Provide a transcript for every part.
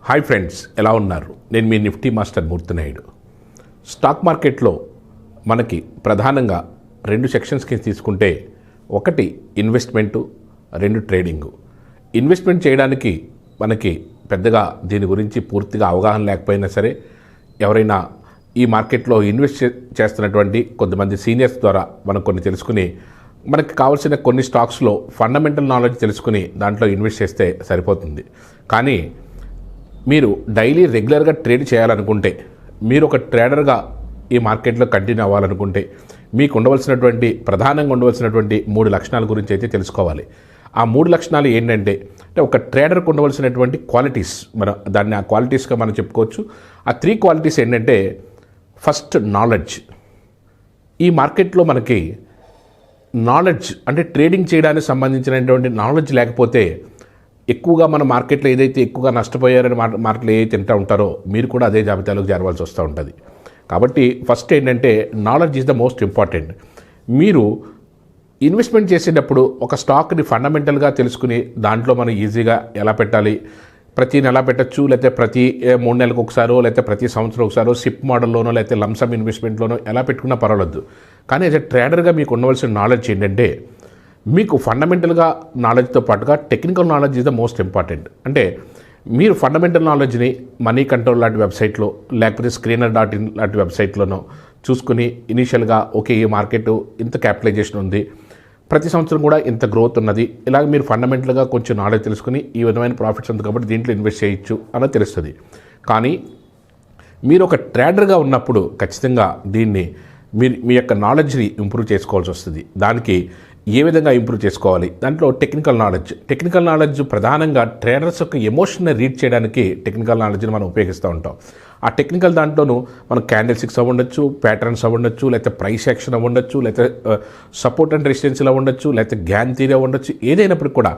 Hi friends, ఎలా ఉన్నారు? నేను మీ నిఫ్టీ మాస్టర్ మూర్తి నాయుడు. స్టాక్ మార్కెట్లో మనకి ప్రధానంగా రెండు సెక్షన్స్ కింద తీసుకుంటే, ఒకటి ఇన్వెస్ట్మెంటు, రెండు ట్రేడింగు. ఇన్వెస్ట్మెంట్ చేయడానికి మనకి పెద్దగా దీని గురించి పూర్తిగా అవగాహన లేకపోయినా సరే, ఎవరైనా ఈ మార్కెట్లో ఇన్వెస్ట్ చేస్తున్నటువంటి కొంతమంది సీనియర్స్ ద్వారా మనం కొన్ని తెలుసుకుని, మనకి కావాల్సిన కొన్ని స్టాక్స్లో ఫండమెంటల్ నాలెడ్జ్ తెలుసుకుని దాంట్లో ఇన్వెస్ట్ చేస్తే సరిపోతుంది. కానీ మీరు డైలీ రెగ్యులర్గా ట్రేడ్ చేయాలనుకుంటే, మీరు ఒక ట్రేడర్గా ఈ మార్కెట్లో కంటిన్యూ అవ్వాలనుకుంటే, మీకు ప్రధానంగా ఉండవలసినటువంటి 3 లక్షణాల గురించి అయితే తెలుసుకోవాలి. ఆ 3 లక్షణాలు ఏంటంటే, ఒక ట్రేడర్కి ఉండవలసినటువంటి క్వాలిటీస్, ఆ క్వాలిటీస్గా మనం చెప్పుకోవచ్చు. ఆ 3 క్వాలిటీస్ ఏంటంటే, ఫస్ట్ నాలెడ్జ్. ఈ మార్కెట్లో మనకి నాలెడ్జ్ అంటే ట్రేడింగ్ చేయడానికి సంబంధించినటువంటి నాలెడ్జ్ లేకపోతే, ఎక్కువగా మన మార్కెట్లో ఏదైతే ఎక్కువగా నష్టపోయారని మార్కెట్లో ఏదైతే తింటూ ఉంటారో, మీరు కూడా అదే జాబితాలోకి చేరవలసి వస్తూ ఉంటుంది. కాబట్టి ఫస్ట్ ఏంటంటే, knowledge is the most important. మీరు ఇన్వెస్ట్మెంట్ చేసేటప్పుడు ఒక స్టాక్ని ఫండమెంటల్గా తెలుసుకుని దాంట్లో మనం ఈజీగా ఎలా పెట్టాలి, ప్రతి నెల పెట్టచ్చు, లేకపోతే ప్రతి 3 నెలలకు ఒకసారో, లేకపోతే ప్రతి సంవత్సరం ఒకసారో సిప్ మోడల్లోనో, లేకపోతే లంసమ్ ఇన్వెస్ట్మెంట్లోనో ఎలా పెట్టుకున్నా పర్వాలేదు. కానీ యాజ్ ఎ ట్రేడర్గా మీకు ఉండవలసిన నాలెడ్జ్ ఏంటంటే, మీకు ఫండమెంటల్గా నాలెడ్జ్తో పాటుగా technical knowledge is the most important. అంటే మీరు ఫండమెంటల్ నాలెడ్జ్ని మనీ కంట్రోల్ లాంటి వెబ్సైట్లో, లేకపోతే screener.in లాంటి వెబ్సైట్లోనో చూసుకుని ఇనీషియల్గా ఓకే, ఈ మార్కెట్ ఇంత క్యాపిటలైజేషన్ ఉంది, ప్రతి సంవత్సరం కూడా ఇంత గ్రోత్ ఉన్నది, ఇలాగ మీరు ఫండమెంటల్గా కొంచెం నాలెడ్జ్ తెలుసుకుని ఈ విధమైన ప్రాఫిట్స్ ఉంది కాబట్టి దీంట్లో ఇన్వెస్ట్ చేయొచ్చు అన్నది తెలుస్తుంది. కానీ మీరు ఒక ట్రేడర్గా ఉన్నప్పుడు ఖచ్చితంగా దీన్ని మీ యొక్క నాలెడ్జ్ని ఇంప్రూవ్ చేసుకోవాల్సి వస్తుంది. దానికి ఏ విధంగా ఇంప్రూవ్ చేసుకోవాలి? దాంట్లో టెక్నికల్ నాలెడ్జ్ ప్రధానంగా ట్రేడర్స్ యొక్క ఎమోషన్ని రీడ్ చేయడానికి టెక్నికల్ నాలెడ్జ్ని మనం ఉపయోగిస్తూ ఉంటాం. ఆ టెక్నికల్ దాంట్లోనూ మనం క్యాండిల్ స్టిక్స్ అవ్వండొచ్చు, ప్యాటర్న్స్ అవ్వండొచ్చు, లేకపోతే ప్రైస్ యాక్షన్ అవ్వండొచ్చు, లేకపోతే సపోర్ట్ అండ్ రెసిస్టెన్సీలు అవ్వండొచ్చు, లేకపోతే గ్యాన్ థియరీ అవ్వండొచ్చు. ఏదైనప్పటికీ కూడా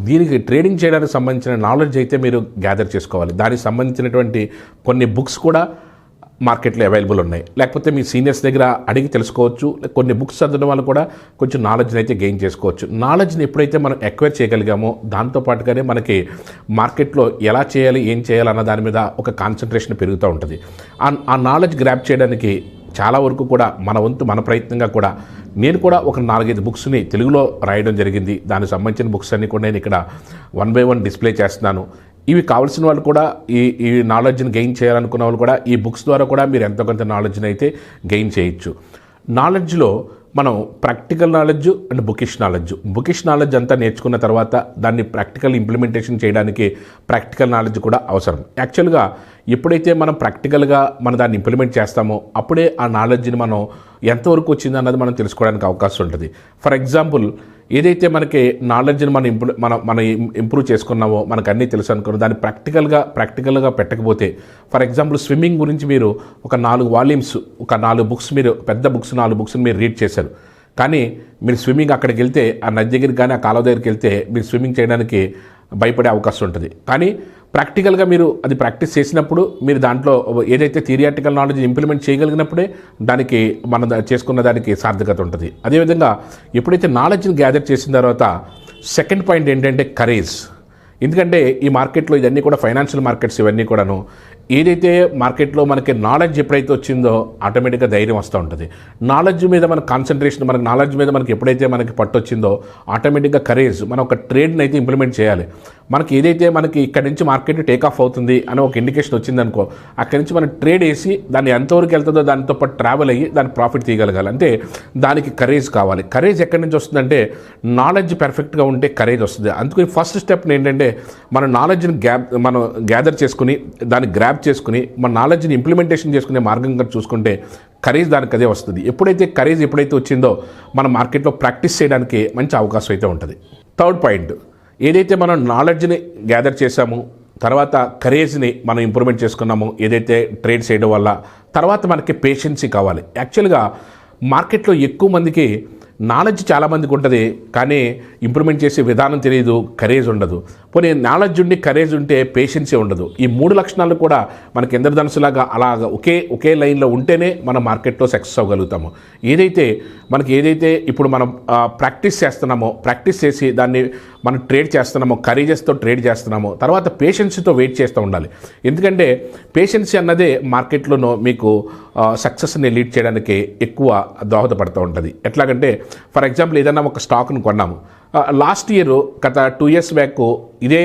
దీనికి ట్రేడింగ్ చేయడానికి సంబంధించిన నాలెడ్జ్ అయితే మీరు గ్యాదర్ చేసుకోవాలి. దానికి సంబంధించినటువంటి కొన్ని బుక్స్ కూడా మార్కెట్లో అవైలబుల్ ఉన్నాయి, లేకపోతే మీ సీనియర్స్ దగ్గర అడిగి తెలుసుకోవచ్చు. కొన్ని బుక్స్ చదవడం వల్ల కూడా కొంచెం నాలెడ్జ్ని అయితే గెయిన్ చేసుకోవచ్చు. నాలెడ్జ్ని ఎప్పుడైతే మనం ఎక్వైర్ చేయగలిగామో, దాంతోపాటుగానే మనకి మార్కెట్లో ఎలా చేయాలి, ఏం చేయాలి అన్న దాని మీద ఒక కాన్సన్ట్రేషన్ పెరుగుతూ ఉంటుంది. ఆ నాలెడ్జ్ గ్రాప్ చేయడానికి చాలా వరకు కూడా మన వంతు, మన ప్రయత్నంగా కూడా నేను కూడా ఒక 4-5 బుక్స్ని తెలుగులో రాయడం జరిగింది. దానికి సంబంధించిన బుక్స్ అన్నీ కూడా నేను ఇక్కడ 1 by 1 డిస్ప్లే చేస్తున్నాను. ఇవి కావాల్సిన వాళ్ళు కూడా, ఈ నాలెడ్జ్ని గెయిన్ చేయాలనుకున్న వాళ్ళు కూడా ఈ బుక్స్ ద్వారా కూడా మీరు ఎంతో కొంత నాలెడ్జ్ని అయితే గెయిన్ చేయొచ్చు. నాలెడ్జ్లో మనం practical knowledge and bookish knowledge అంతా నేర్చుకున్న తర్వాత దాన్ని ప్రాక్టికల్ ఇంప్లిమెంటేషన్ చేయడానికి ప్రాక్టికల్ నాలెడ్జ్ కూడా అవసరం. యాక్చువల్గా ఎప్పుడైతే మనం ప్రాక్టికల్గా దాన్ని ఇంప్లిమెంట్ చేస్తామో అప్పుడే ఆ నాలెడ్జ్ని మనం ఎంతవరకు వచ్చింది అన్నది మనం తెలుసుకోవడానికి అవకాశం ఉంటుంది. ఫర్ ఎగ్జాంపుల్, ఏదైతే మనకి నాలెడ్జ్ని మనం ఇంప్రూవ్ చేసుకున్నామో, మనకు అన్నీ తెలుసు అనుకున్నాం, దాన్ని ప్రాక్టికల్గా పెట్టకపోతే, ఫర్ ఎగ్జాంపుల్ స్విమ్మింగ్ గురించి మీరు ఒక 4 వాల్యూమ్స్, ఒక 4 బుక్స్, మీరు పెద్ద బుక్స్ 4 బుక్స్ని మీరు రీడ్ చేశారు. కానీ మీరు స్విమ్మింగ్ అక్కడికి వెళ్తే, ఆ నది దగ్గరికి కానీ ఆ కాలువ దగ్గరికి వెళ్తే మీరు స్విమ్మింగ్ చేయడానికి భయపడే అవకాశం ఉంటుంది. కానీ ప్రాక్టికల్గా మీరు అది ప్రాక్టీస్ చేసినప్పుడు, మీరు దాంట్లో ఏదైతే థియరిటికల్ నాలెడ్జ్ ఇంప్లిమెంట్ చేయగలిగినప్పుడే దానికి మనం చేసుకున్న దానికి సార్థకత ఉంటుంది. అదేవిధంగా ఎప్పుడైతే నాలెడ్జ్ని గ్యాదర్ చేసిన తర్వాత సెకండ్ పాయింట్ ఏంటంటే కరేజ్. ఎందుకంటే ఈ మార్కెట్లో ఇవన్నీ కూడా ఫైనాన్షియల్ మార్కెట్స్, ఇవన్నీ కూడాను ఏదైతే మార్కెట్లో మనకి నాలెడ్జ్ ఎప్పుడైతే వచ్చిందో ఆటోమేటిక్గా ధైర్యం వస్తూ ఉంటుంది. నాలెడ్జ్ మీద మన కాన్సన్ట్రేషన్, నాలెడ్జ్ మీద మనకి ఎప్పుడైతే మనకి పట్టు వచ్చిందో ఆటోమేటిక్గా కరేజ్, మనం ఒక ట్రేడ్ని అయితే ఇంప్లిమెంట్ చేయాలి. మనకి ఏదైతే మనకి ఇక్కడ నుంచి మార్కెట్ టేక్ ఆఫ్ అవుతుంది అని ఒక ఇండికేషన్ వచ్చిందనుకో, అక్కడి నుంచి మనం ట్రేడ్ వేసి దాన్ని ఎంతవరకు వెళ్తుందో దానితో పాటు ట్రావెల్ అయ్యి దాని ప్రాఫిట్ తీయగలగాలి. అంటే దానికి కరేజ్ కావాలి. కరేజ్ ఎక్కడి నుంచి వస్తుందంటే, నాలెడ్జ్ పర్ఫెక్ట్గా ఉంటే కరేజ్ వస్తుంది. అందుకని ఫస్ట్ స్టెప్ ఏంటంటే, మన నాలెడ్జ్ని మనం గ్యాదర్ చేసుకుని, దాన్ని గ్రాప్ చేసుకుని, మన నాలెడ్జ్ని ఇంప్లిమెంటేషన్ చేసుకునే మార్గంగా చూసుకుంటే కరేజ్ దానికి అదే వస్తుంది. ఎప్పుడైతే వచ్చిందో మన మార్కెట్లో ప్రాక్టీస్ చేయడానికి మంచి అవకాశం అయితే ఉంటుంది. థర్డ్ పాయింట్, ఏదైతే మనం నాలెడ్జ్ని గ్యాదర్ చేసామో, తర్వాత కరేజ్ని మనం ఇంప్రూవ్మెంట్ చేసుకున్నాము ఏదైతే ట్రేడ్ చేయడం వల్ల, తర్వాత మనకి పేషెన్సీ కావాలి. యాక్చువల్గా మార్కెట్లో ఎక్కువ మందికి నాలెడ్జ్ చాలామందికి ఉంటుంది, కానీ ఇంప్రూవ్మెంట్ చేసే విధానం తెలియదు, కరేజ్ ఉండదు. పోనీ నాలెడ్జ్ ఉండి కరేజ్ ఉంటే పేషెన్సీ ఉండదు. ఈ 3 లక్షణాలు కూడా మనకి ఇంద్రధనుసులాగా అలాగా ఒకే లైన్లో ఉంటేనే మనం మార్కెట్లో సక్సెస్ అవ్వగలుగుతాము. ఏదైతే ఇప్పుడు మనం ప్రాక్టీస్ చేస్తున్నామో, ప్రాక్టీస్ చేసి దాన్ని మనం ట్రేడ్ చేస్తున్నామో, కరేజెస్తో ట్రేడ్ చేస్తున్నామో, తర్వాత పేషెన్సీతో వెయిట్ చేస్తూ ఉండాలి. ఎందుకంటే పేషెన్సీ అన్నదే మార్కెట్లోనూ మీకు సక్సెస్ని లీడ్ చేయడానికి ఎక్కువ దోహదపడుతూ ఉంటుంది. ఎట్లాగంటే ఫర్ ఎగ్జాంపుల్ ఏదైనా ఒక స్టాక్ను కొన్నాము, లాస్ట్ ఇయర్ గత 2 years బ్యాక్ ఇదే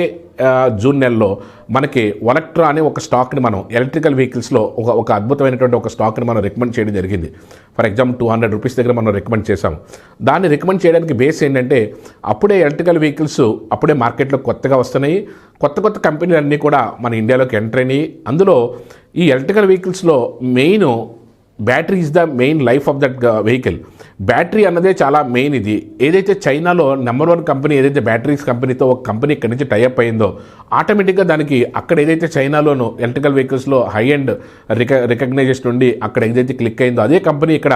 జూన్ నెలలో మనకి వలక్ట్రా అనే ఒక స్టాక్ని మనం ఎలక్ట్రికల్ వెహికల్స్లో ఒక అద్భుతమైనటువంటి ఒక స్టాక్ని మనం రికమెండ్ చేయడం జరిగింది. ఫర్ ఎగ్జాంపుల్ 200 రూపీస్ దగ్గర మనం రికమెండ్ చేసాము. దాన్ని రికమెండ్ చేయడానికి బేస్ ఏంటంటే అప్పుడే ఎలక్ట్రికల్ వెహికల్స్ అప్పుడే మార్కెట్లో కొత్తగా వస్తున్నాయి. కొత్త కంపెనీలు అన్నీ కూడా మన ఇండియాలోకి ఎంటర్ అయినాయి. అందులో ఈ ఎలక్ట్రికల్ వెహికల్స్లో main battery is the main life of that vehicle. Battery అన్నదే చాలా మెయిన్. ఇది ఏదైతే చైనాలో నెంబర్ 1 కంపెనీ ఏదైతే బ్యాటరీస్ కంపెనీతో ఒక కంపెనీ ఇక్కడి నుంచి టైఅప్ అయిందో ఆటోమేటిక్గా దానికి అక్కడ ఏదైతే చైనాలోను ఎలక్ట్రికల్ వెహికల్స్లో హై అండ్ రికగ్నైజేషన్ ఉండి అక్కడ ఏదైతే క్లిక్ అయిందో అదే కంపెనీ ఇక్కడ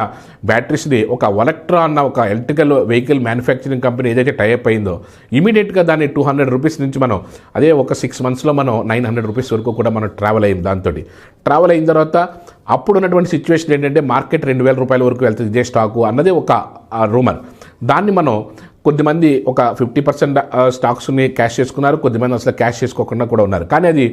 బ్యాటరీస్ని ఒక వలక్ట్రా అన్న ఒక ఎలక్ట్రికల్ వెహికల్ మ్యానుఫ్యాక్చరింగ్ కంపెనీ ఏదైతే టైఅప్ అయిందో ఇమీడియట్గా దాన్ని 200 రూపీస్ నుంచి మనం అదే ఒక 6 monthsలో మనం 900 రూపీస్ వరకు కూడా మనం ట్రావెల్ అయ్యింది. దాంతో ట్రావెల్ అయిన తర్వాత అప్పుడు ఉన్నటువంటి సిచ్యువేషన్ ఏంటంటే మార్కెట్ 2000 రూపాయల వరకు వెళ్తుంది ఇదే స్టాకు అన్నది ఒక రూమర్. దాన్ని మనం కొద్దిమంది ఒక 50% స్టాక్స్ని క్యాష్ చేసుకున్నారు, కొద్దిమంది అసలు క్యాష్ చేసుకోకుండా కూడా ఉన్నారు. కానీ అది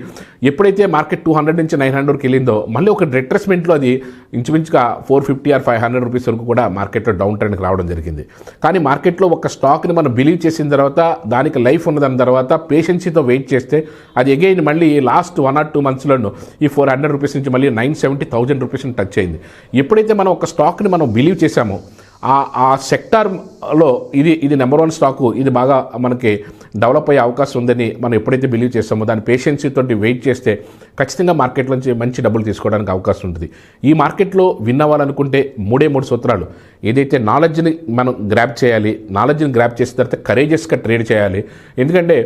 ఎప్పుడైతే మార్కెట్ 200 నుంచి 900కి వెళ్ళిందో మళ్ళీ ఒక రిట్రెస్మెంట్లో అది ఇంచుమించుగా 450 or 500 రూపీస్ వరకు కూడా మార్కెట్లో డౌన్ ట్రెండ్కి రావడం జరిగింది. కానీ మార్కెట్లో ఒక స్టాక్ని మనం బిలీవ్ చేసిన తర్వాత దానికి లైఫ్ ఉన్నదాని తర్వాత పేషెన్సీతో వెయిట్ చేస్తే అది అగైన్ మళ్ళీ లాస్ట్ 1 or 2 monthsలోనూ ఈ 400 రూపీస్ నుంచి మళ్ళీ 970,000 రూపీస్ని టచ్ అయింది. ఎప్పుడైతే మనం ఒక స్టాక్ని మనం బిలీవ్ చేశామో ఆ సెక్టార్లో ఇది నెంబర్ 1 స్టాకు, ఇది బాగా మనకి డెవలప్ అయ్యే అవకాశం ఉందని మనం ఎప్పుడైతే బిలీవ్ చేస్తామో దాని పేషెన్సీతో వెయిట్ చేస్తే ఖచ్చితంగా మార్కెట్ నుంచి మంచి డబ్బులు తీసుకోవడానికి అవకాశం ఉంటుంది. ఈ మార్కెట్లో విన్ అవ్వాలనుకుంటే 3 సూత్రాలు. ఏదైతే నాలెడ్జ్ని మనం గ్రాప్ చేయాలి, నాలెడ్జ్ని గ్రాప్ చేసిన తర్వాత కరేజెస్గా ట్రేడ్ చేయాలి. ఎందుకంటే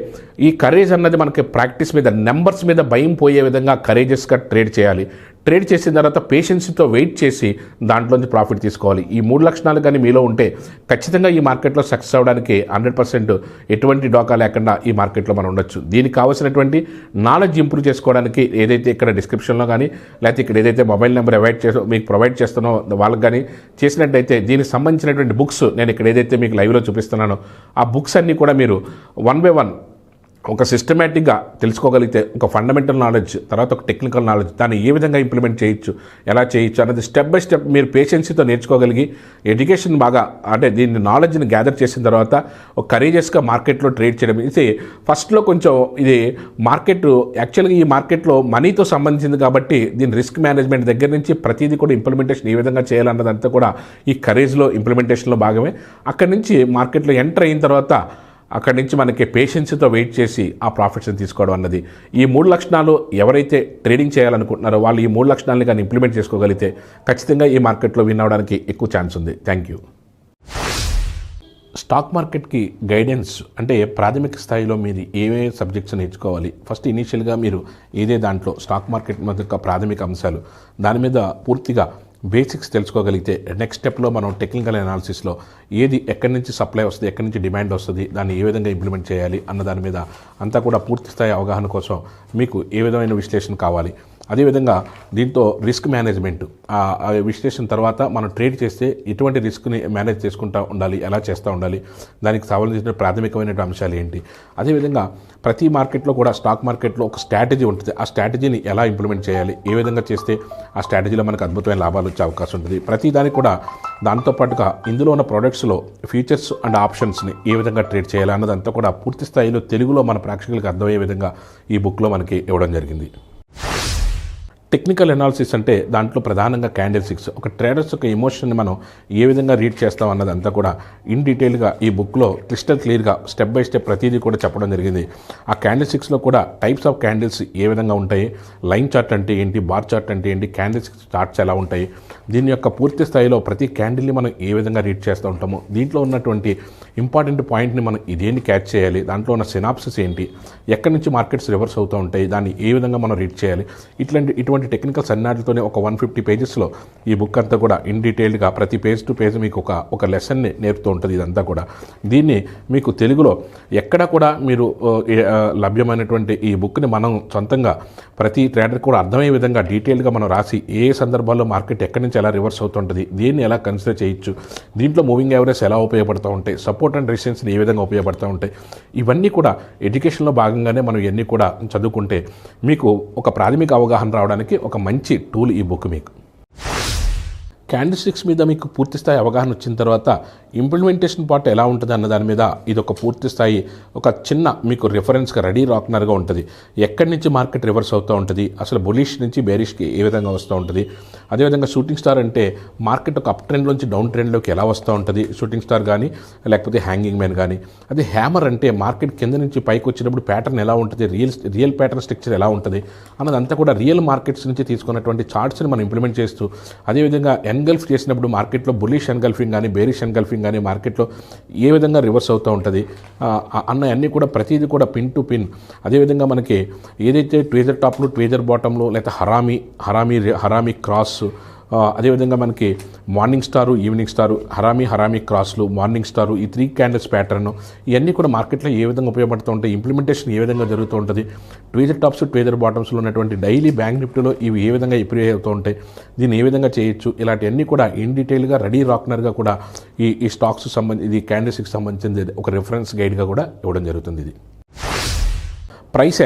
ఈ కరేజ్ అన్నది మనకి ప్రాక్టీస్ మీద, నెంబర్స్ మీద భయం పోయే విధంగా కరేజెస్గా ట్రేడ్ చేయాలి. ట్రేడ్ చేసిన తర్వాత పేషెన్సీతో వెయిట్ చేసి దాంట్లోంచి ప్రాఫిట్ తీసుకోవాలి. ఈ 3 లక్షణాలు కానీ మీలో ఉంటే ఖచ్చితంగా ఈ మార్కెట్లో సక్సెస్ అవ్వడానికి 100% ఎటువంటి డోకా లేకుండా ఈ మార్కెట్లో మనం ఉండొచ్చు. దీనికి కావాల్సినటువంటి నాలెడ్జ్ ఇంప్రూవ్ చేసుకోవడానికి ఏదైతే ఇక్కడ డిస్క్రిప్షన్లో కానీ లేకపోతే ఇక్కడ ఏదైతే మొబైల్ నెంబర్ మీకు ప్రొవైడ్ చేస్తానో వాళ్ళకి కానీ చేసినట్టయితే దీనికి సంబంధించినటువంటి బుక్స్ నేను ఇక్కడ ఏదైతే మీకు లైవ్లో చూపిస్తున్నానో ఆ బుక్స్ అన్నీ కూడా మీరు 1 by 1 ఒక సిస్టమేటిక్గా తెలుసుకోగలిగితే ఒక ఫండమెంటల్ నాలెడ్జ్, తర్వాత ఒక టెక్నికల్ నాలెడ్జ్, దాన్ని ఏ విధంగా ఇంప్లిమెంట్ చేయొచ్చు, ఎలా చేయొచ్చు అనేది స్టెప్ బై స్టెప్ మీరు పేషెన్సీతో నేర్చుకోగలిగి ఎడ్యుకేషన్ బాగా అంటే దీన్ని నాలెడ్జ్ని గ్యాదర్ చేసిన తర్వాత ఒక కరేజియస్గా మార్కెట్లో ట్రేడ్ చేయడం. ఇది ఫస్ట్లో కొంచెం ఇది మార్కెట్ యాక్చువల్గా ఈ మార్కెట్లో మనీతో సంబంధించింది కాబట్టి దీని రిస్క్ మేనేజ్మెంట్ దగ్గర నుంచి ప్రతిదీ కూడా ఇంప్లిమెంటేషన్ ఏ విధంగా చేయాలన్నదంతా కూడా ఈ కరేజ్లో ఇంప్లిమెంటేషన్లో భాగమే. అక్కడి నుంచి మార్కెట్లో ఎంటర్ అయిన తర్వాత అక్కడి నుంచి మనకి పేషెన్సీతో వెయిట్ చేసి ఆ ప్రాఫిట్స్ని తీసుకోవడం అన్నది. ఈ 3 లక్షణాలు ఎవరైతే ట్రేడింగ్ చేయాలనుకుంటున్నారో వాళ్ళు ఈ 3 లక్షణాలని కానీ ఇంప్లిమెంట్ చేసుకోగలిగితే ఖచ్చితంగా ఈ మార్కెట్లో విన్ అవ్వడానికి ఎక్కువ ఛాన్స్ ఉంది. Thank you. స్టాక్ మార్కెట్కి గైడెన్స్ అంటే ప్రాథమిక స్థాయిలో మీరు ఏవే సబ్జెక్ట్స్ నేర్చుకోవాలి, ఫస్ట్ ఇనీషియల్గా మీరు ఏదే దాంట్లో స్టాక్ మార్కెట్ యొక్క ప్రాథమిక అంశాలు దాని మీద పూర్తిగా బేసిక్స్ తెలుసుకోగలిగితే నెక్స్ట్ స్టెప్లో మనం టెక్నికల్ అనాలిసిస్లో ఏది ఎక్కడి నుంచి సప్లై వస్తుంది, ఎక్కడి నుంచి డిమాండ్ వస్తుంది, దాన్ని ఏ విధంగా ఇంప్లిమెంట్ చేయాలి అన్న దాని మీద అంతా కూడా పూర్తి స్థాయి అవగాహన కోసం మీకు ఏ విధమైన విశ్లేషణ కావాలి. అదేవిధంగా దీంతో రిస్క్ మేనేజ్మెంట్ ఆ విశ్లేషణ తర్వాత మనం ట్రేడ్ చేస్తే ఎటువంటి రిస్క్ని మేనేజ్ చేసుకుంటూ ఉండాలి, ఎలా చేస్తూ ఉండాలి, దానికి సంబంధించిన ప్రాథమికమైన అంశాలు ఏంటి. అదేవిధంగా ప్రతి మార్కెట్లో కూడా స్టాక్ మార్కెట్లో ఒక స్ట్రాటజీ ఉంటుంది. ఆ స్ట్రాటజీని ఎలా ఇంప్లిమెంట్ చేయాలి, ఏ విధంగా చేస్తే ఆ స్ట్రాటజీలో మనకు అద్భుతమైన లాభాలు వచ్చే అవకాశం ఉంటుంది. ప్రతి దానికి కూడా దాంతోపాటుగా ఇందులో ఉన్న ప్రోడక్ట్స్లో ఫీచర్స్ అండ్ ఆప్షన్స్ని ఏ విధంగా ట్రేడ్ చేయాలి అన్నదంతా కూడా పూర్తి స్థాయిలో తెలుగులో మన ప్రేక్షకులకు అర్థమయ్యే విధంగా ఈ బుక్లో మనకి ఇవ్వడం జరిగింది. టెక్నికల్ అనాలిసిస్ అంటే దాంట్లో ప్రధానంగా క్యాండిల్ స్టిక్స్, ఒక ట్రేడర్స్ యొక్క ఎమోషన్ని మనం ఏ విధంగా రీడ్ చేస్తాం అన్నదంతా కూడా ఇన్ డీటెయిల్గా ఈ బుక్లో క్రిస్టల్ క్లియర్గా స్టెప్ బై స్టెప్ ప్రతిదీ కూడా చెప్పడం జరిగింది. ఆ క్యాండిల్ స్టిక్స్లో కూడా టైప్స్ ఆఫ్ క్యాండిల్స్ ఏ విధంగా ఉంటాయి, లైన్ చార్ట్ అంటే ఏంటి, బార్ చార్ట్ అంటే ఏంటి, క్యాండిల్ స్టిక్స్ చార్ట్స్ ఎలా ఉంటాయి, దీని యొక్క పూర్తి స్థాయిలో ప్రతి క్యాండిల్ని మనం ఏ విధంగా రీడ్ చేస్తూ ఉంటామో, దీంట్లో ఉన్నటువంటి ఇంపార్టెంట్ పాయింట్ని మనం ఇదేంటి క్యాచ్ చేయాలి, దాంట్లో ఉన్న సినాప్సిస్ ఏంటి, ఎక్కడి నుంచి మార్కెట్స్ రివర్స్ అవుతూ ఉంటాయి, దాన్ని ఏ విధంగా మనం రీడ్ చేయాలి, ఇటువంటి టెక్నికల్స్ అన్నిటితోనే ఒక 150 పేజెస్లో ఈ బుక్ అంతా కూడా ఇన్ డీటెయిల్డ్గా ప్రతి పేజ్ టు పేజ్ మీకు ఒక లెసన్ని నేర్పుతూ ఉంటుంది. ఇదంతా కూడా దీన్ని మీకు తెలుగులో ఎక్కడ కూడా మీరు లభ్యమైనటువంటి ఈ బుక్ని మనం సొంతంగా ప్రతి ట్రేడర్ కూడా అర్థమయ్యే విధంగా డీటెయిల్గా మనం రాసి ఏ సందర్భాల్లో మార్కెట్ ఎక్కడి నుంచి ఎలా రివర్స్ అవుతుంటుంది, దీన్ని ఎలా కన్సిడర్ చేయొచ్చు, దీంట్లో మూవింగ్ యావరేజ్ ఎలా ఉపయోగపడుతూ ఉంటాయి, సపోర్ట్ సపోర్ట్ అండ్ రెసిస్టెన్స్ని ఏ విధంగా ఉపయోగపడుతూ ఉంటాయి, ఇవన్నీ కూడా ఎడ్యుకేషన్లో భాగంగానే మనం ఇవన్నీ కూడా చదువుకుంటే మీకు ఒక ప్రాథమిక అవగాహన రావడానికి ఒక మంచి టూల్ ఈ బుక్ మీకు. క్యాండిల్ స్టిక్స్ మీద మీకు పూర్తి స్థాయి అవగాహన వచ్చిన తర్వాత ఇంప్లిమెంటేషన్ పార్ట్ ఎలా ఉంటుంది అన్న దాని మీద ఇది ఒక పూర్తి స్థాయి ఒక చిన్న మీకు రిఫరెన్స్గా రెడీ రాక్నర్గా ఉంటుంది. ఎక్కడి నుంచి మార్కెట్ రివర్స్ అవుతూ ఉంటుంది, అసలు బులిష్ నుంచి బేరిష్కి ఏ విధంగా వస్తూ ఉంటుంది, అదేవిధంగా షూటింగ్ స్టార్ అంటే మార్కెట్ ఒక అప్ ట్రెండ్ నుంచి డౌన్ ట్రెండ్లోకి ఎలా వస్తూ ఉంటుంది, షూటింగ్ స్టార్ కానీ లేకపోతే హ్యాంగింగ్ మ్యాన్ కానీ. అదే హ్యామర్ అంటే మార్కెట్ కింద నుంచి పైకి వచ్చినప్పుడు ప్యాటర్న్ ఎలా ఉంటుంది, రియల్ ప్యాటర్న్ స్ట్రక్చర్ ఎలా ఉంటుంది అన్నదంతా కూడా రియల్ మార్కెట్స్ నుంచి తీసుకున్నటువంటి చార్ట్స్ని మనం ఇంప్లిమెంట్ చేస్తూ, అదేవిధంగా ఎన్గల్ఫ్ చేసినప్పుడు మార్కెట్లో బులిష్ ఎన్గల్ఫింగ్ కానీ బేరిష్ ఎన్గల్ఫింగ్ కానీ మార్కెట్లో ఏ విధంగా రివర్స్ అవుతూ ఉంటుంది అన్న అన్నీ కూడా ప్రతిదీ కూడా పిన్ టు పిన్. అదేవిధంగా మనకి ఏదైతే ట్వేజర్ టాప్లు ట్వేజర్ బాటంలు లేదా హరామీ క్రాస్, అదేవిధంగా మనకి morning star evening star, harami క్రాస్లు, morning star, ఈ 3 క్యాండిల్స్ ప్యాటర్న్ ఇవన్నీ కూడా మార్కెట్లో ఏ విధంగా ఉపయోగపడుతూ ఉంటాయి, ఇంప్లిమెంటేషన్ ఏ విధంగా జరుగుతూ ఉంటుంది, ట్వేజర్ టాప్స్ ట్వేజర్ బాటమ్స్లో ఉన్నటువంటి డైలీ బ్యాంక్ నిఫ్టీలో ఇవి ఏ విధంగా ఇంప్రూవ్ అవుతూ ఉంటాయి, దీన్ని ఏ విధంగా చేయొచ్చు, ఇలాంటివన్నీ కూడా ఇన్ డీటెయిల్గా రెడీ రాక్నర్గా కూడా ఈ స్టాక్స్ ఇది క్యాండిల్స్కి సంబంధించింది ఒక రిఫరెన్స్ గైడ్గా కూడా ఇవ్వడం జరుగుతుంది. ఇది ప్రైస్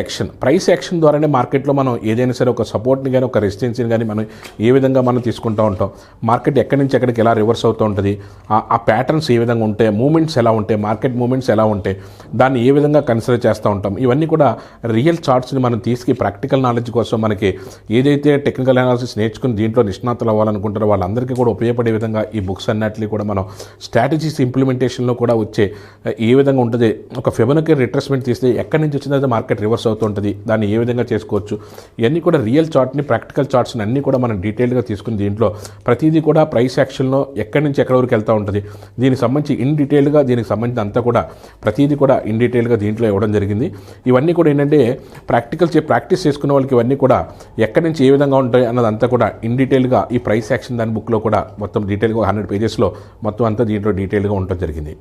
యాక్షన్ ద్వారానే మార్కెట్లో మనం ఏదైనా సరే ఒక సపోర్ట్ని కానీ ఒక రెసిస్టెన్స్ని కానీ మనం ఏ విధంగా మనం తీసుకుంటూ ఉంటాం, మార్కెట్ ఎక్కడి నుంచి ఎక్కడికి ఎలా రివర్స్ అవుతూ ఉంటుంది, ఆ ప్యాటర్న్స్ ఏ విధంగా ఉంటాయి, మూమెంట్స్ ఎలా ఉంటాయి, మార్కెట్ మూమెంట్స్ ఎలా ఉంటాయి, దాన్ని ఏ విధంగా కన్సిడర్ చేస్తూ ఉంటాం, ఇవన్నీ కూడా రియల్ చార్ట్స్ని మనం తీసుకు ప్రాక్టికల్ నాలెడ్జ్ కోసం మనకి ఏదైతే టెక్నికల్ అనాలిసిస్ నేర్చుకుని దీంట్లో నిష్ణాతులు అవ్వాలనుకుంటారో వాళ్ళందరికీ కూడా ఉపయోగపడే విధంగా ఈ బుక్స్ అన్నిటిని కూడా మనం స్ట్రాటజీస్ ఇంప్లిమెంటేషన్లో కూడా వచ్చే ఏ విధంగా ఉంటుంది, ఒక ఫిబొనాకీ రిట్రేస్మెంట్ తీస్తే ఎక్కడి నుంచి వచ్చిందో మార్కెట్ రివర్స్ అవుతుంటుంది, దాన్ని ఏ విధంగా చేసుకోవచ్చు, ఇవన్నీ కూడా రియల్ చార్ట్ని ప్రాక్టికల్ చార్ట్స్ని అన్నీ కూడా మనం డీటెయిల్గా తీసుకుని దీంట్లో ప్రతిదీ కూడా ప్రైస్ యాక్షన్లో ఎక్కడి నుంచి ఎక్కడి వరకు వెళ్తూ ఉంటుంది, దీనికి సంబంధించి ఇన్ డీటెయిల్గా దీనికి సంబంధించి అంతా కూడా ప్రతిదీ కూడా ఇన్ డీటెయిల్గా దీంట్లో ఇవ్వడం జరిగింది. ఇవన్నీ కూడా ఏంటంటే ప్రాక్టీస్ చేసుకున్న వాళ్ళకి ఇవన్నీ కూడా ఎక్కడి నుంచి ఏ విధంగా ఉంటాయి అన్నదంతా కూడా ఇన్ డీటెయిల్గా ఈ ప్రైస్ యాక్షన్ దాని బుక్లో కూడా మొత్తం డీటెయిల్గా 100 పేజెస్లో మొత్తం అంతా దీంట్లో డీటెయిల్గా ఉండటం జరిగింది.